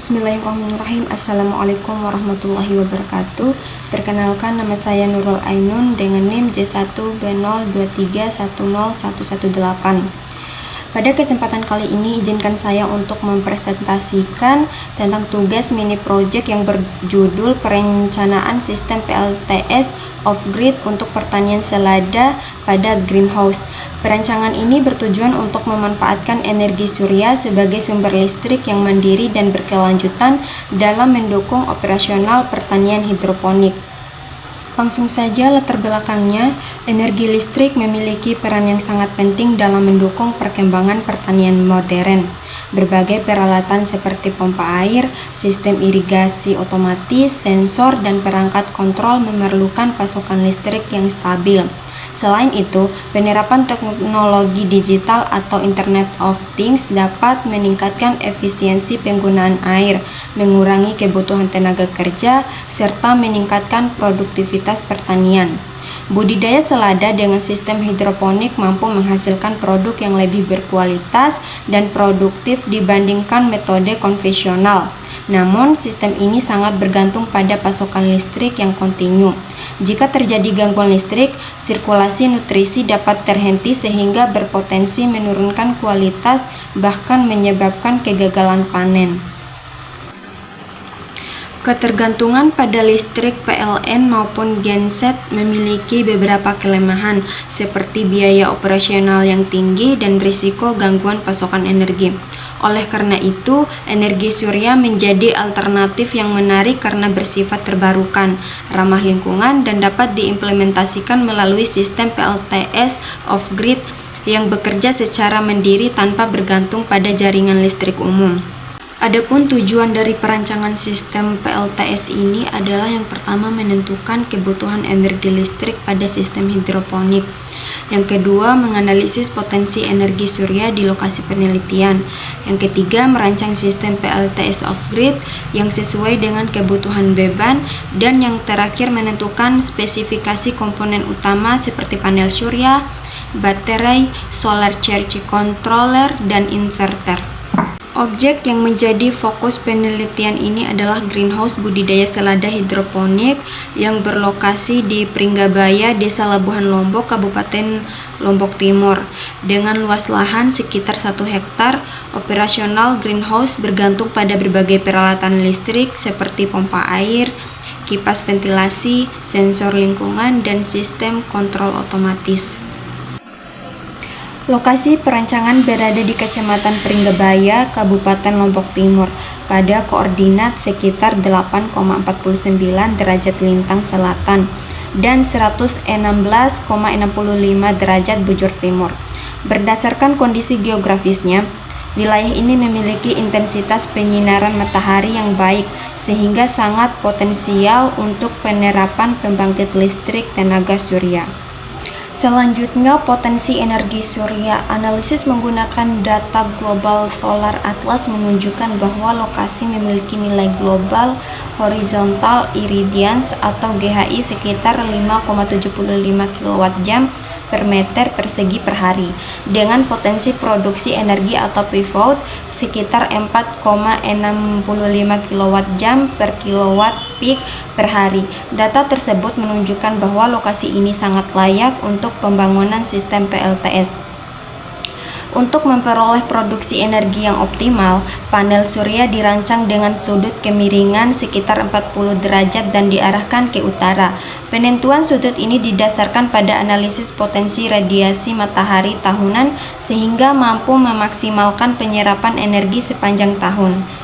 Bismillahirrahmanirrahim. Assalamualaikum warahmatullahi wabarakatuh. Perkenalkan, nama saya Nurul Ainun dengan NIM J1B023101118. Pada kesempatan kali ini, izinkan saya untuk mempresentasikan tentang tugas mini project yang berjudul Perencanaan Sistem PLTS Off-Grid untuk Pertanian Selada pada Greenhouse. Perancangan ini bertujuan untuk memanfaatkan energi surya sebagai sumber listrik yang mandiri dan berkelanjutan dalam mendukung operasional pertanian hidroponik. Langsung saja latar belakangnya, energi listrik memiliki peran yang sangat penting dalam mendukung perkembangan pertanian modern. Berbagai peralatan seperti pompa air, sistem irigasi otomatis, sensor, dan perangkat kontrol memerlukan pasokan listrik yang stabil. Selain itu, penerapan teknologi digital atau Internet of Things dapat meningkatkan efisiensi penggunaan air, mengurangi kebutuhan tenaga kerja, serta meningkatkan produktivitas pertanian. Budidaya selada dengan sistem hidroponik mampu menghasilkan produk yang lebih berkualitas dan produktif dibandingkan metode konvensional. Namun, sistem ini sangat bergantung pada pasokan listrik yang kontinu. Jika terjadi gangguan listrik, sirkulasi nutrisi dapat terhenti sehingga berpotensi menurunkan kualitas, bahkan menyebabkan kegagalan panen. Ketergantungan pada listrik PLN maupun genset memiliki beberapa kelemahan, seperti biaya operasional yang tinggi dan risiko gangguan pasokan energi. Oleh karena itu, energi surya menjadi alternatif yang menarik karena bersifat terbarukan, ramah lingkungan, dan dapat diimplementasikan melalui sistem PLTS off-grid yang bekerja secara mandiri tanpa bergantung pada jaringan listrik umum. Adapun tujuan dari perancangan sistem PLTS ini adalah yang pertama menentukan kebutuhan energi listrik pada sistem hidroponik. Yang kedua, menganalisis potensi energi surya di lokasi penelitian. Yang ketiga, merancang sistem PLTS off-grid yang sesuai dengan kebutuhan beban. Dan yang terakhir, menentukan spesifikasi komponen utama seperti panel surya, baterai, solar charge controller, dan inverter. Objek yang menjadi fokus penelitian ini adalah greenhouse budidaya selada hidroponik yang berlokasi di Pringgabaya, Desa Labuhan Lombok, Kabupaten Lombok Timur. Dengan luas lahan sekitar 1 hektar, operasional greenhouse bergantung pada berbagai peralatan listrik seperti pompa air, kipas ventilasi, sensor lingkungan, dan sistem kontrol otomatis. Lokasi perancangan berada di Kecamatan Pringgabaya, Kabupaten Lombok Timur, pada koordinat sekitar 8,49 derajat lintang selatan dan 116,65 derajat bujur timur. Berdasarkan kondisi geografisnya, wilayah ini memiliki intensitas penyinaran matahari yang baik sehingga sangat potensial untuk penerapan pembangkit listrik tenaga surya. Selanjutnya, potensi energi surya. Analisis menggunakan data Global Solar Atlas menunjukkan bahwa lokasi memiliki nilai global horizontal irradiance atau GHI sekitar 5,75 kWh per meter persegi per hari, dengan potensi produksi energi atau PVOT sekitar 4,65 kWh per kilowatt peak per hari. Data tersebut menunjukkan bahwa lokasi ini sangat layak untuk pembangunan sistem PLTS. Untuk memperoleh produksi energi yang optimal, panel surya dirancang dengan sudut kemiringan sekitar 40 derajat dan diarahkan ke utara. Penentuan sudut ini didasarkan pada analisis potensi radiasi matahari tahunan sehingga mampu memaksimalkan penyerapan energi sepanjang tahun.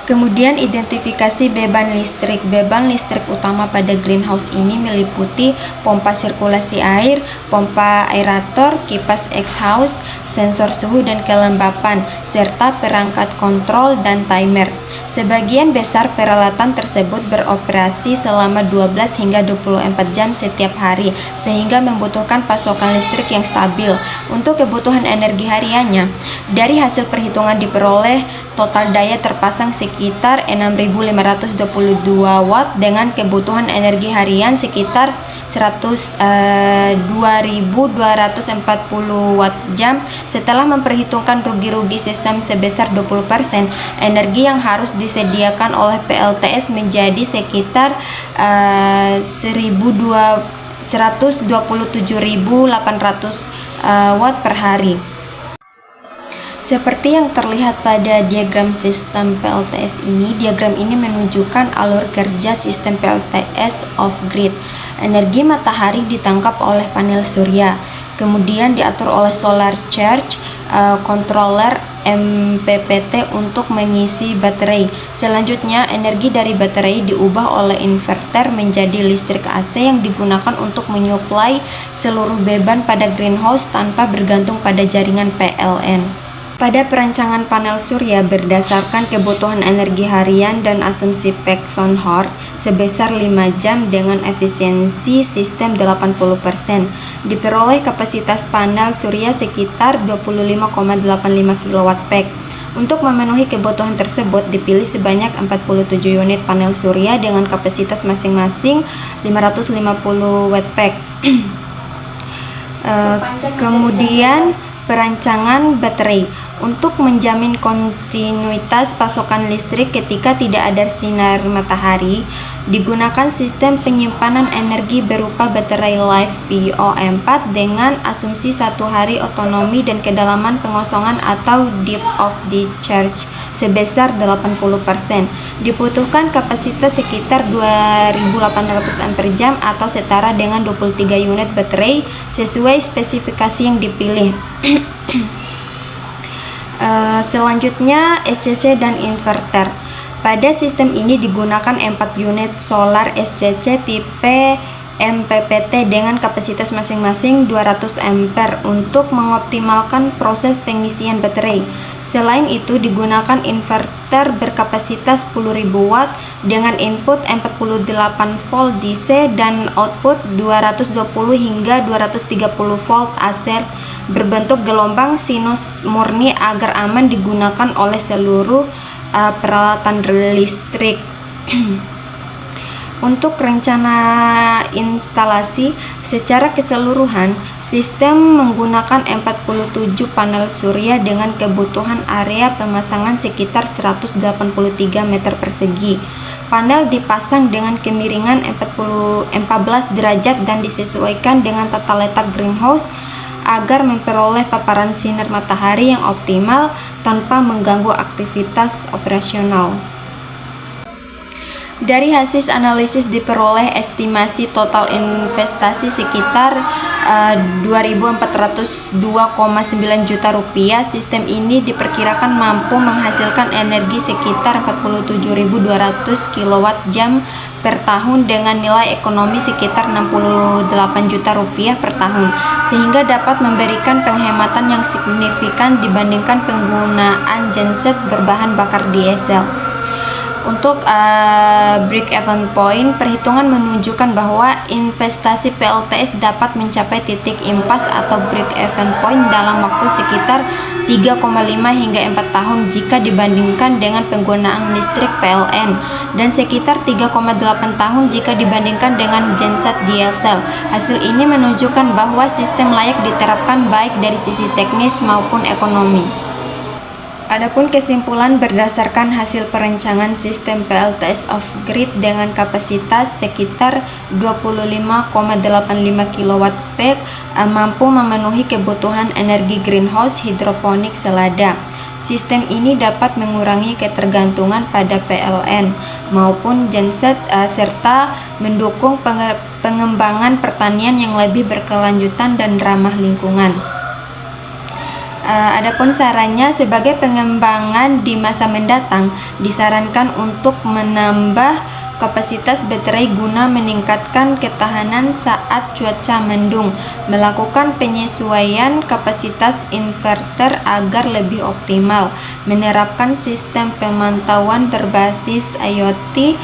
Kemudian, identifikasi beban listrik. Beban listrik utama pada greenhouse ini meliputi pompa sirkulasi air, pompa aerator, kipas exhaust, sensor suhu dan kelembapan, serta perangkat kontrol dan timer. Sebagian besar peralatan tersebut beroperasi selama 12 hingga 24 jam setiap hari, sehingga membutuhkan pasokan listrik yang stabil. Untuk kebutuhan energi hariannya, dari hasil perhitungan diperoleh total daya terpasang sekitar sekitar 6.522 watt dengan kebutuhan energi harian sekitar 2.240 watt jam. Setelah memperhitungkan rugi-rugi sistem sebesar 20%, energi yang harus disediakan oleh PLTS menjadi sekitar 127.800 watt per hari. Seperti yang terlihat pada diagram sistem PLTS ini, diagram ini menunjukkan alur kerja sistem PLTS off-grid. Energi matahari ditangkap oleh panel surya, kemudian diatur oleh solar charge controller MPPT untuk mengisi baterai. Selanjutnya, energi dari baterai diubah oleh inverter menjadi listrik AC yang digunakan untuk menyuplai seluruh beban pada greenhouse tanpa bergantung pada jaringan PLN. Pada perancangan panel surya berdasarkan kebutuhan energi harian dan asumsi Peck-Sonhor sebesar 5 jam dengan efisiensi sistem 80%, diperoleh kapasitas panel surya sekitar 25,85 kWp. Untuk memenuhi kebutuhan tersebut, dipilih sebanyak 47 unit panel surya dengan kapasitas masing-masing 550 Wp. Kemudian perancangan baterai untuk menjamin kontinuitas pasokan listrik ketika tidak ada sinar matahari, digunakan sistem penyimpanan energi berupa baterai live PO4 dengan asumsi 1 hari otonomi dan kedalaman pengosongan atau depth of discharge sebesar 80%. Dibutuhkan kapasitas sekitar 2.800 ampere-jam atau setara dengan 23 unit baterai sesuai spesifikasi yang dipilih. Selanjutnya, SCC dan inverter. Pada sistem ini digunakan 4 unit solar SCC tipe MPPT dengan kapasitas masing-masing 200 ampere untuk mengoptimalkan proses pengisian baterai. Selain itu, digunakan inverter berkapasitas 10.000 watt dengan input 48 volt DC dan output 220 hingga 230 volt AC berbentuk gelombang sinus murni agar aman digunakan oleh seluruh peralatan listrik. Untuk rencana instalasi secara keseluruhan, sistem menggunakan 47 panel surya dengan kebutuhan area pemasangan sekitar 183 meter persegi. Panel dipasang dengan kemiringan 14 derajat dan disesuaikan dengan tata letak greenhouse agar memperoleh paparan sinar matahari yang optimal tanpa mengganggu aktivitas operasional. Dari hasil analisis diperoleh estimasi total investasi sekitar 2.402,9 juta rupiah. Sistem ini diperkirakan mampu menghasilkan energi sekitar 47.200 kWh per tahun dengan nilai ekonomi sekitar 68 juta rupiah per tahun, sehingga dapat memberikan penghematan yang signifikan dibandingkan penggunaan genset berbahan bakar diesel. Untuk break-even point, perhitungan menunjukkan bahwa investasi PLTS dapat mencapai titik impas atau break-even point dalam waktu sekitar 3,5 hingga 4 tahun jika dibandingkan dengan penggunaan listrik PLN dan sekitar 3,8 tahun jika dibandingkan dengan genset diesel. Hasil ini menunjukkan bahwa sistem layak diterapkan baik dari sisi teknis maupun ekonomi. Adapun kesimpulan berdasarkan hasil perencanaan sistem PLTS off-grid dengan kapasitas sekitar 25,85 kWp mampu memenuhi kebutuhan energi greenhouse hidroponik selada. Sistem ini dapat mengurangi ketergantungan pada PLN maupun genset serta mendukung pengembangan pertanian yang lebih berkelanjutan dan ramah lingkungan. Adapun sarannya, sebagai pengembangan di masa mendatang disarankan untuk menambah kapasitas baterai guna meningkatkan ketahanan saat cuaca mendung, melakukan penyesuaian kapasitas inverter agar lebih optimal, menerapkan sistem pemantauan berbasis IoT,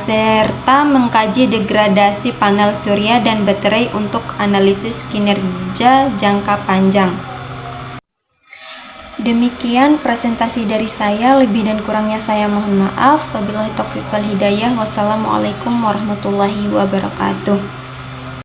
serta mengkaji degradasi panel surya dan baterai untuk analisis kinerja jangka panjang. Demikian presentasi dari saya, lebih dan kurangnya saya mohon maaf. Wabillahi taufiq wal hidayah. Wassalamualaikum warahmatullahi wabarakatuh.